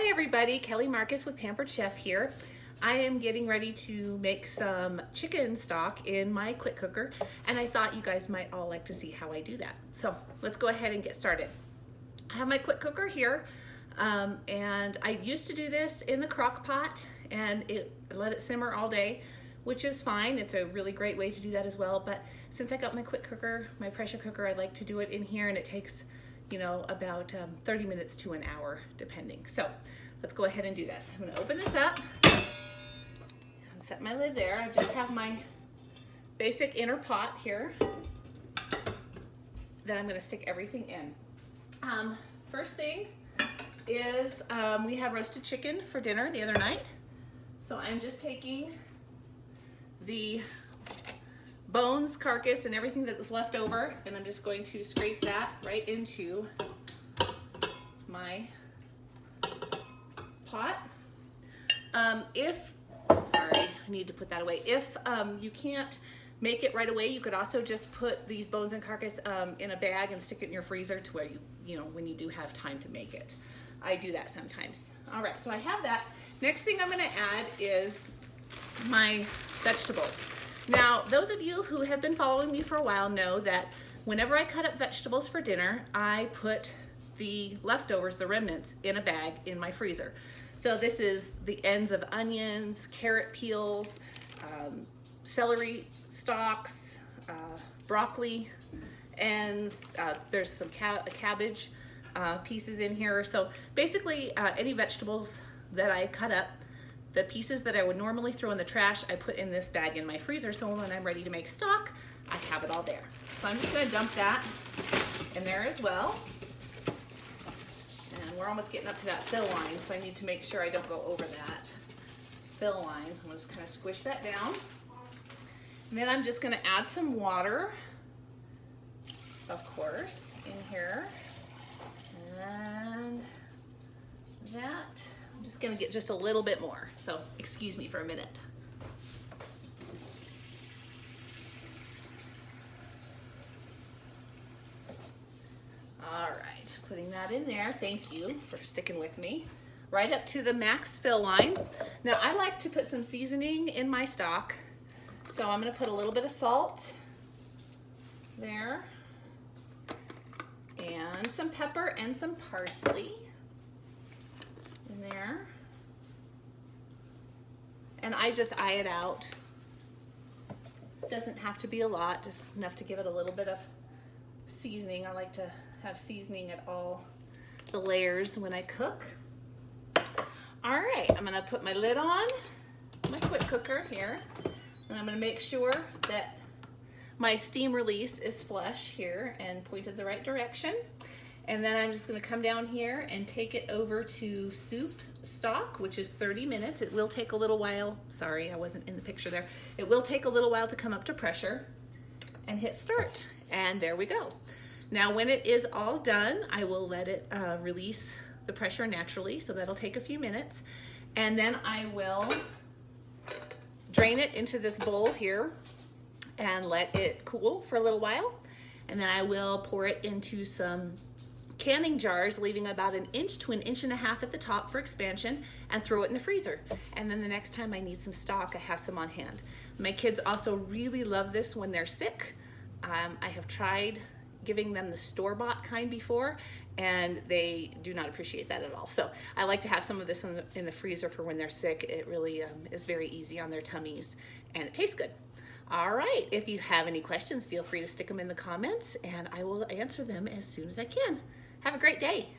Hi everybody, Kelly Marcus with Pampered Chef here. I am getting ready to make some chicken stock in my quick cooker, and I thought you guys might all like to see how I do that. So let's go ahead and get started. I have my quick cooker here, and I used to do this in the crock pot and let it simmer all day, which is fine. It's a really great way to do that as well, but since I got my quick cooker, my pressure cooker, I like to do it in here, and it takes about 30 minutes to an hour, depending. So let's go ahead and do this. I'm gonna open this up and set my lid there. I just have my basic inner pot here that I'm gonna stick everything in. First thing is we had roasted chicken for dinner the other night. So I'm just taking the bones, carcass, and everything that was left over, and I'm just going to scrape that right into my pot. Sorry, I need to put that away. If you can't make it right away, you could also just put these bones and carcass in a bag and stick it in your freezer to where when you do have time to make it. I do that sometimes. All right, so I have that. Next thing I'm gonna add is my vegetables. Now, those of you who have been following me for a while know that whenever I cut up vegetables for dinner, I put the leftovers, the remnants, in a bag in my freezer. So this is the ends of onions, carrot peels, celery stalks, broccoli ends, there's some cabbage pieces in here. So basically any vegetables that I cut up, the pieces that I would normally throw in the trash, I put in this bag in my freezer, so when I'm ready to make stock, I have it all there. So I'm just gonna dump that in there as well. And we're almost getting up to that fill line, so I need to make sure I don't go over that fill line. So I'm gonna just kind of squish that down. And then I'm just gonna add some water, of course, in here. And that. I'm just gonna get just a little bit more, so excuse me for a minute. All right, putting that in there. Thank you for sticking with me. Right up to the max fill line. Now I like to put some seasoning in my stock, so I'm gonna put a little bit of salt there, and some pepper and some parsley in there, and I just eye it out. Doesn't have to be a lot, just enough to give it a little bit of seasoning. I like to have seasoning at all the layers when I cook. All right, I'm gonna put my lid on my quick cooker here, and I'm gonna make sure that my steam release is flush here and pointed the right direction. And then I'm just gonna come down here and take it over to soup stock, which is 30 minutes. It will take a little while. Sorry, I wasn't in the picture there. It will take a little while to come up to pressure, and hit start. And there we go. Now when it is all done, I will let it release the pressure naturally, so that'll take a few minutes. And then I will drain it into this bowl here and let it cool for a little while. And then I will pour it into some canning jars, leaving about 1 inch to 1.5 inches at the top for expansion, and throw it in the freezer. And then the next time I need some stock, I have some on hand. My kids also really love this when they're sick. I have tried giving them the store-bought kind before, and they do not appreciate that at all. So I like to have some of this in the freezer for when they're sick. It really is very easy on their tummies, and it tastes good. All right, if you have any questions, feel free to stick them in the comments, and I will answer them as soon as I can. Have a great day.